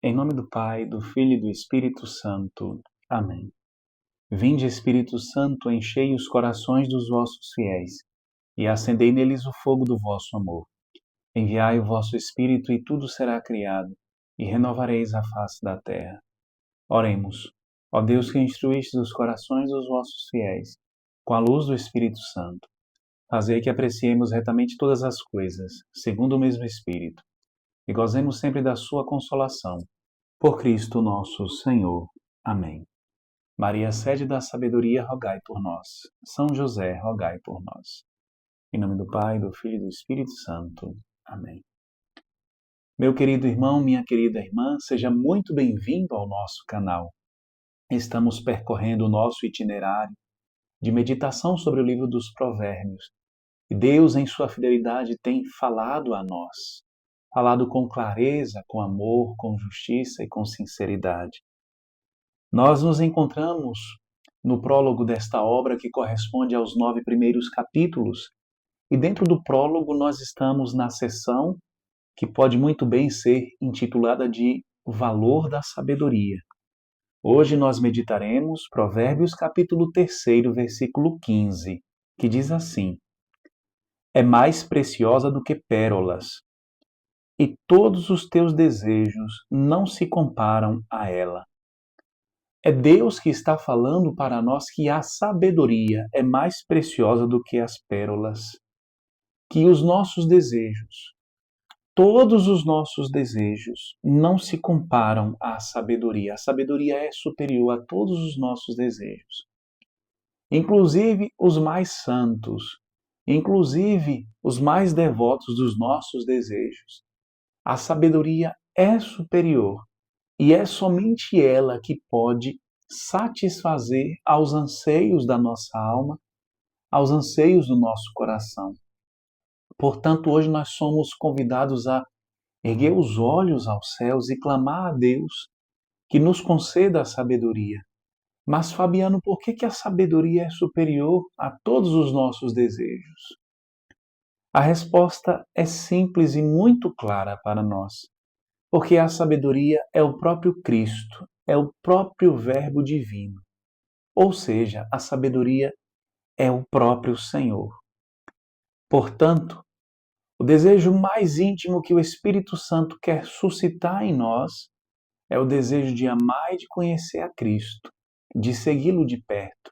Em nome do Pai, do Filho e do Espírito Santo. Amém. Vinde, Espírito Santo, enchei os corações dos vossos fiéis e acendei neles o fogo do vosso amor. Enviai o vosso Espírito e tudo será criado, e renovareis a face da terra. Oremos. Ó Deus que instruístes os corações dos vossos fiéis, com a luz do Espírito Santo, fazei que apreciemos retamente todas as coisas, segundo o mesmo Espírito, e gozemos sempre da sua consolação. Por Cristo nosso Senhor. Amém. Maria, sede da sabedoria, rogai por nós. São José, rogai por nós. Em nome do Pai, do Filho e do Espírito Santo. Amém. Meu querido irmão, minha querida irmã, seja muito bem-vindo ao nosso canal. Estamos percorrendo o nosso itinerário de meditação sobre o livro dos Provérbios. E Deus, em sua fidelidade, tem falado a nós. Falado com clareza, com amor, com justiça e com sinceridade. Nós nos encontramos no prólogo desta obra que corresponde aos 9 primeiros capítulos. E dentro do prólogo nós estamos na seção que pode muito bem ser intitulada de O Valor da Sabedoria. Hoje nós meditaremos Provérbios capítulo 3, versículo 15, que diz assim: É mais preciosa do que pérolas, e todos os teus desejos não se comparam a ela. É Deus que está falando para nós que a sabedoria é mais preciosa do que as pérolas, que os nossos desejos, todos os nossos desejos, não se comparam à sabedoria. A sabedoria é superior a todos os nossos desejos, inclusive os mais santos, inclusive os mais devotos dos nossos desejos. A sabedoria é superior. E é somente ela que pode satisfazer aos anseios da nossa alma, aos anseios do nosso coração. Portanto, hoje nós somos convidados a erguer os olhos aos céus e clamar a Deus que nos conceda a sabedoria. Mas, Fabiano, por que a sabedoria é superior a todos os nossos desejos? A resposta é simples e muito clara para nós. Porque a sabedoria é o próprio Cristo, é o próprio Verbo divino. Ou seja, a sabedoria é o próprio Senhor. Portanto, o desejo mais íntimo que o Espírito Santo quer suscitar em nós é o desejo de amar e de conhecer a Cristo, de segui-lo de perto.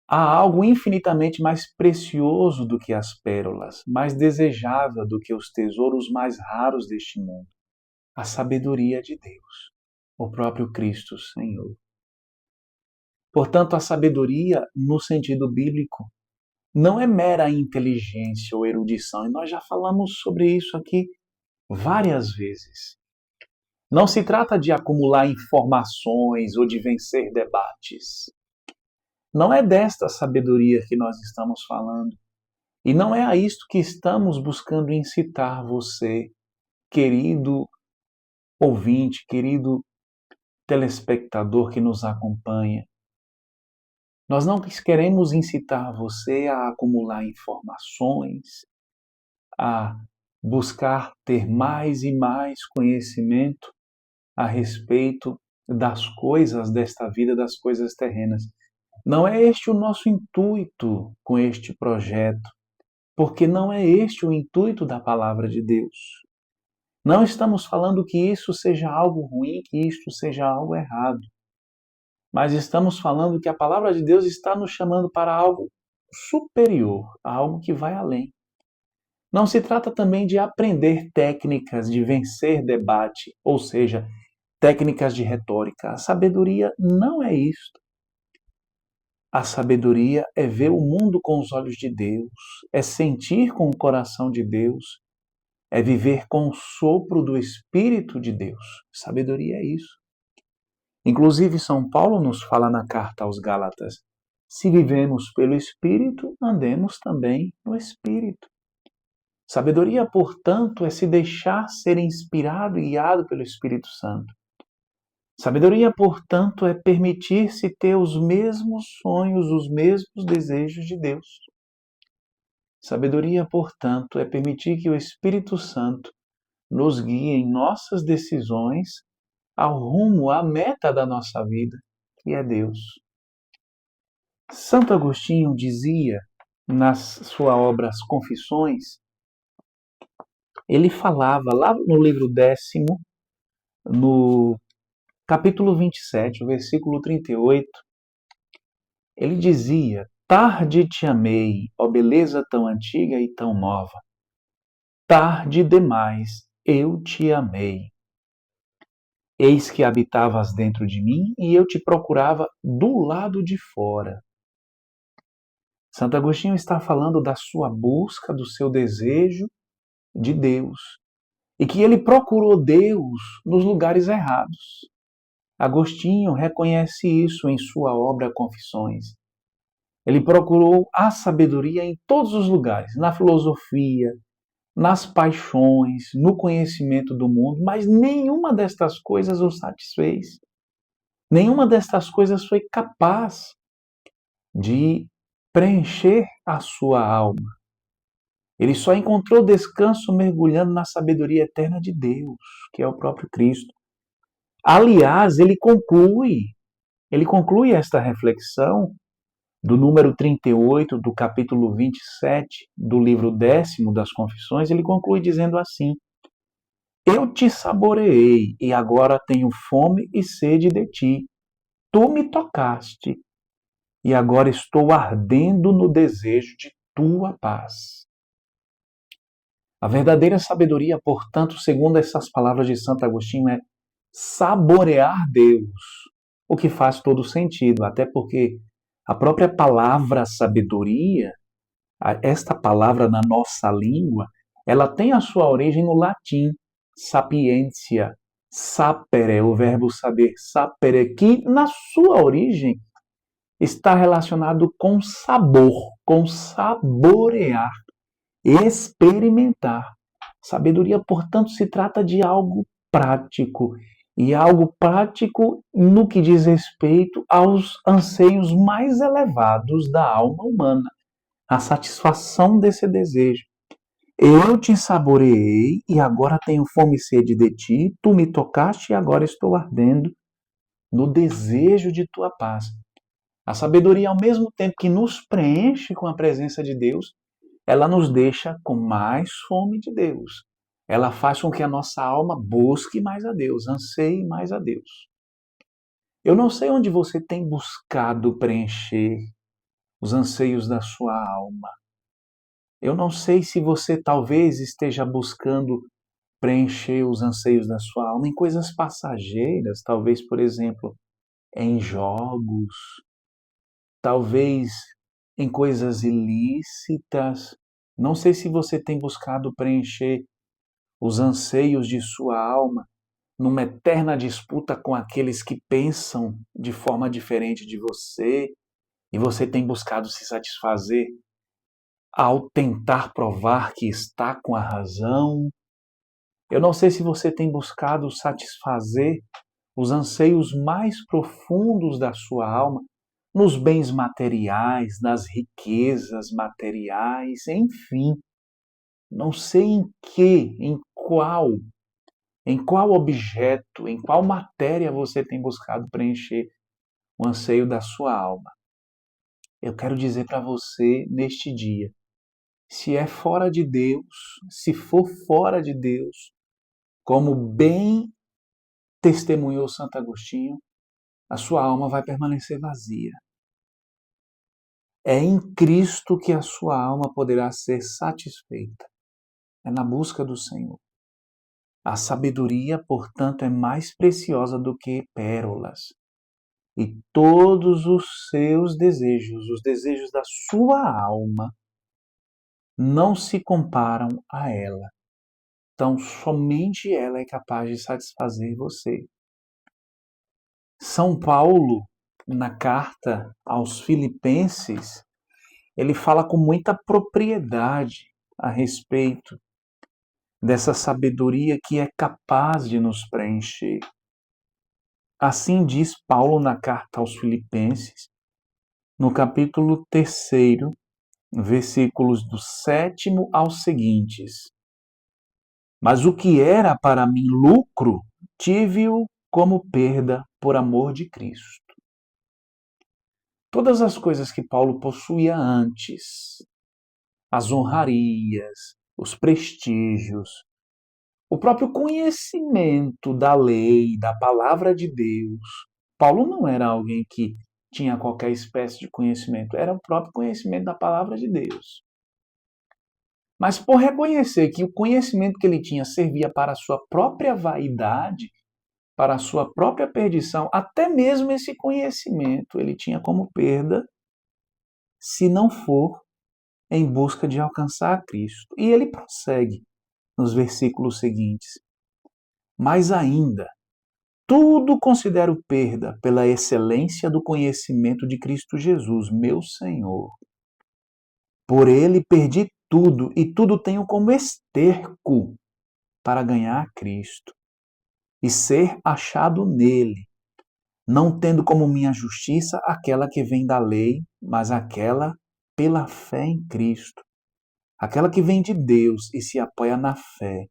Há algo infinitamente mais precioso do que as pérolas, mais desejável do que os tesouros mais raros deste mundo. A sabedoria de Deus, o próprio Cristo Senhor. Portanto, a sabedoria, no sentido bíblico, não é mera inteligência ou erudição, e nós já falamos sobre isso aqui várias vezes. Não se trata de acumular informações ou de vencer debates. Não é desta sabedoria que nós estamos falando. E não é a isto que estamos buscando incitar você, querido ouvinte, querido telespectador que nos acompanha. Nós não queremos incitar você a acumular informações, a buscar ter mais e mais conhecimento a respeito das coisas desta vida, das coisas terrenas. Não é este o nosso intuito com este projeto, porque não é este o intuito da palavra de Deus. Não estamos falando que isso seja algo ruim, que isto seja algo errado. Mas estamos falando que a palavra de Deus está nos chamando para algo superior, algo que vai além. Não se trata também de aprender técnicas de vencer debate, ou seja, técnicas de retórica. A sabedoria não é isto. A sabedoria é ver o mundo com os olhos de Deus, é sentir com o coração de Deus, é viver com o sopro do Espírito de Deus. Sabedoria é isso. Inclusive, São Paulo nos fala na carta aos Gálatas: se vivemos pelo Espírito, andemos também no Espírito. Sabedoria, portanto, é se deixar ser inspirado e guiado pelo Espírito Santo. Sabedoria, portanto, é permitir-se ter os mesmos sonhos, os mesmos desejos de Deus. Sabedoria, portanto, é permitir que o Espírito Santo nos guia em nossas decisões ao rumo, à meta da nossa vida, que é Deus. Santo Agostinho dizia, na sua obra As Confissões, ele falava lá no livro 10º, no capítulo 27, o versículo 38, ele dizia: tarde te amei, ó beleza tão antiga e tão nova. Tarde demais eu te amei. Eis que habitavas dentro de mim e eu te procurava do lado de fora. Santo Agostinho está falando da sua busca, do seu desejo de Deus. E que ele procurou Deus nos lugares errados. Agostinho reconhece isso em sua obra Confissões. Ele procurou a sabedoria em todos os lugares, na filosofia, nas paixões, no conhecimento do mundo, mas nenhuma destas coisas o satisfez. Nenhuma destas coisas foi capaz de preencher a sua alma. Ele só encontrou descanso mergulhando na sabedoria eterna de Deus, que é o próprio Cristo. Aliás, ele conclui esta reflexão do número 38, do capítulo 27, do livro 10º das Confissões, ele conclui dizendo assim: eu te saboreei e agora tenho fome e sede de ti. Tu me tocaste e agora estou ardendo no desejo de tua paz. A verdadeira sabedoria, portanto, segundo essas palavras de Santo Agostinho, é saborear Deus, o que faz todo sentido, até porque a própria palavra sabedoria, esta palavra na nossa língua, ela tem a sua origem no latim, sapientia, sapere, o verbo saber, sapere, que na sua origem está relacionado com sabor, com saborear, experimentar. Sabedoria, portanto, se trata de algo prático, e algo prático no que diz respeito aos anseios mais elevados da alma humana, a satisfação desse desejo. Eu te saboreei e agora tenho fome e sede de ti, tu me tocaste e agora estou ardendo no desejo de tua paz. A sabedoria, ao mesmo tempo que nos preenche com a presença de Deus, ela nos deixa com mais fome de Deus. Ela faz com que a nossa alma busque mais a Deus, anseie mais a Deus. Eu não sei onde você tem buscado preencher os anseios da sua alma. Eu não sei se você talvez esteja buscando preencher os anseios da sua alma em coisas passageiras, talvez, por exemplo, em jogos, talvez em coisas ilícitas. Não sei se você tem buscado preencher os anseios de sua alma numa eterna disputa com aqueles que pensam de forma diferente de você, e você tem buscado se satisfazer ao tentar provar que está com a razão. Eu não sei se você tem buscado satisfazer os anseios mais profundos da sua alma nos bens materiais, nas riquezas materiais, enfim. Não sei em qual objeto, em qual matéria você tem buscado preencher o anseio da sua alma. Eu quero dizer para você neste dia, se é fora de Deus, se for fora de Deus, como bem testemunhou Santo Agostinho, a sua alma vai permanecer vazia. É em Cristo que a sua alma poderá ser satisfeita. É na busca do Senhor. A sabedoria, portanto, é mais preciosa do que pérolas. E todos os seus desejos, os desejos da sua alma, não se comparam a ela. Então, somente ela é capaz de satisfazer você. São Paulo, na carta aos Filipenses, ele fala com muita propriedade a respeito dessa sabedoria que é capaz de nos preencher. Assim diz Paulo na carta aos Filipenses, no capítulo 3º, versículos do 7º aos seguintes. Mas o que era para mim lucro, tive-o como perda por amor de Cristo. Todas as coisas que Paulo possuía antes, as honrarias, os prestígios, o próprio conhecimento da lei, da palavra de Deus. Paulo não era alguém que tinha qualquer espécie de conhecimento, era o próprio conhecimento da palavra de Deus. Mas por reconhecer que o conhecimento que ele tinha servia para a sua própria vaidade, para a sua própria perdição, até mesmo esse conhecimento ele tinha como perda, se não for em busca de alcançar a Cristo. E ele prossegue nos versículos seguintes. Mas ainda, tudo considero perda pela excelência do conhecimento de Cristo Jesus, meu Senhor. Por ele perdi tudo e tudo tenho como esterco para ganhar a Cristo e ser achado nele, não tendo como minha justiça aquela que vem da lei, mas aquela pela fé em Cristo, aquela que vem de Deus e se apoia na fé,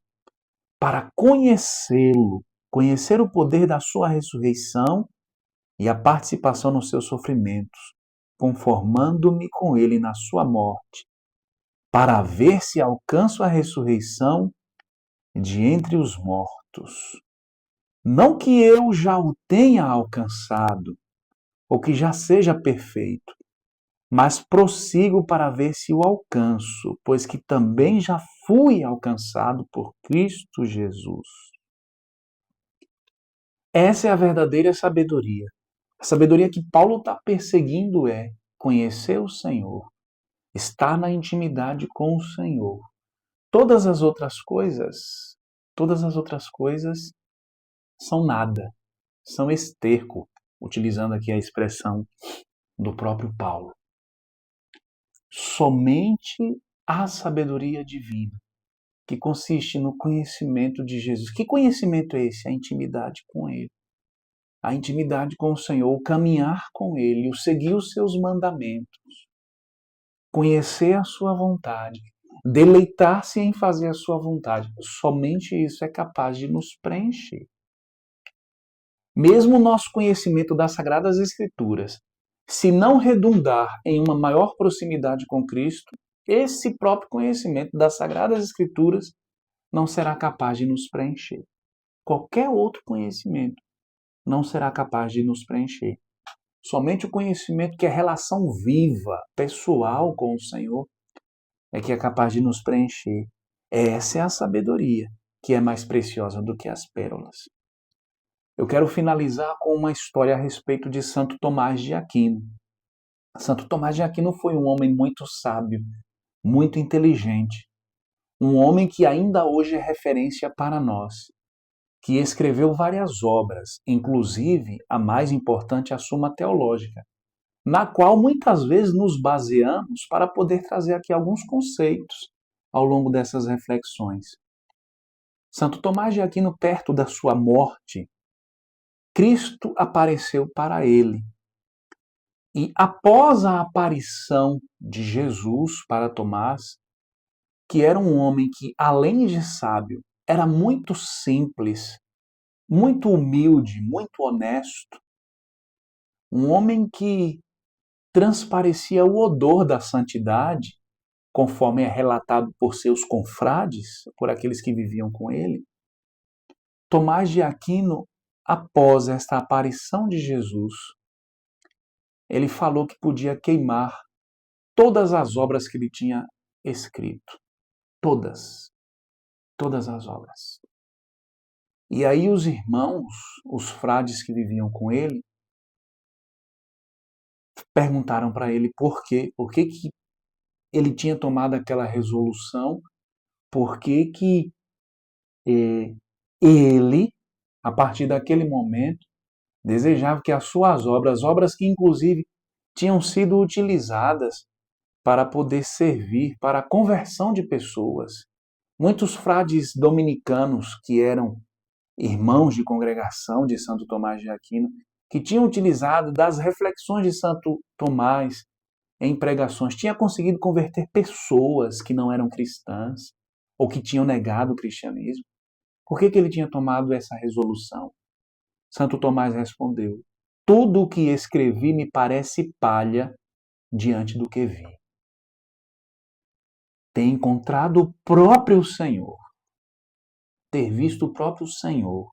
para conhecê-lo, conhecer o poder da sua ressurreição e a participação nos seus sofrimentos, conformando-me com ele na sua morte, para ver se alcanço a ressurreição de entre os mortos. Não que eu já o tenha alcançado, ou que já seja perfeito, mas prossigo para ver se o alcanço, pois que também já fui alcançado por Cristo Jesus. Essa é a verdadeira sabedoria. A sabedoria que Paulo está perseguindo é conhecer o Senhor, estar na intimidade com o Senhor. Todas as outras coisas são nada, são esterco, utilizando aqui a expressão do próprio Paulo. Somente a sabedoria divina, que consiste no conhecimento de Jesus. Que conhecimento é esse? A intimidade com Ele. A intimidade com o Senhor, o caminhar com Ele, o seguir os seus mandamentos, conhecer a sua vontade, deleitar-se em fazer a sua vontade. Somente isso é capaz de nos preencher. Mesmo o nosso conhecimento das Sagradas Escrituras, se não redundar em uma maior proximidade com Cristo, esse próprio conhecimento das Sagradas Escrituras não será capaz de nos preencher. Qualquer outro conhecimento não será capaz de nos preencher. Somente o conhecimento que é relação viva, pessoal com o Senhor, é que é capaz de nos preencher. Essa é a sabedoria, que é mais preciosa do que as pérolas. Eu quero finalizar com uma história a respeito de Santo Tomás de Aquino. Santo Tomás de Aquino foi um homem muito sábio, muito inteligente, um homem que ainda hoje é referência para nós, que escreveu várias obras, inclusive a mais importante, a Suma Teológica, na qual muitas vezes nos baseamos para poder trazer aqui alguns conceitos ao longo dessas reflexões. Santo Tomás de Aquino, perto da sua morte, Cristo apareceu para ele. E após a aparição de Jesus para Tomás, que era um homem que, além de sábio, era muito simples, muito humilde, muito honesto, um homem que transparecia o odor da santidade, conforme é relatado por seus confrades, por aqueles que viviam com ele. Tomás de Aquino, após esta aparição de Jesus, ele falou que podia queimar todas as obras que ele tinha escrito. Todas as obras. E aí os irmãos, os frades que viviam com ele, perguntaram para ele por quê, que ele tinha tomado aquela resolução, por que ele, a partir daquele momento, desejava que as suas obras que inclusive tinham sido utilizadas para poder servir para a conversão de pessoas. Muitos frades dominicanos que eram irmãos de congregação de Santo Tomás de Aquino, que tinham utilizado das reflexões de Santo Tomás em pregações, tinha conseguido converter pessoas que não eram cristãs, ou que tinham negado o cristianismo. Por que ele tinha tomado essa resolução? Santo Tomás respondeu: tudo o que escrevi me parece palha diante do que vi. Ter encontrado o próprio Senhor, ter visto o próprio Senhor,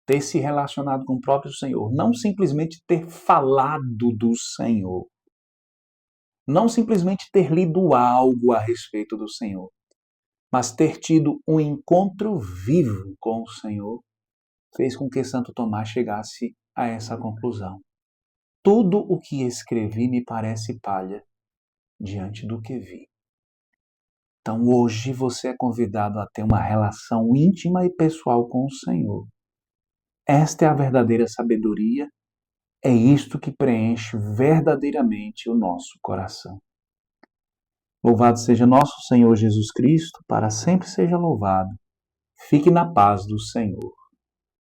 ter se relacionado com o próprio Senhor, não simplesmente ter falado do Senhor, não simplesmente ter lido algo a respeito do Senhor, mas ter tido um encontro vivo com o Senhor, fez com que Santo Tomás chegasse a essa conclusão. Tudo o que escrevi me parece palha diante do que vi. Então hoje você é convidado a ter uma relação íntima e pessoal com o Senhor. Esta é a verdadeira sabedoria, é isto que preenche verdadeiramente o nosso coração. Louvado seja nosso Senhor Jesus Cristo, para sempre seja louvado. Fique na paz do Senhor.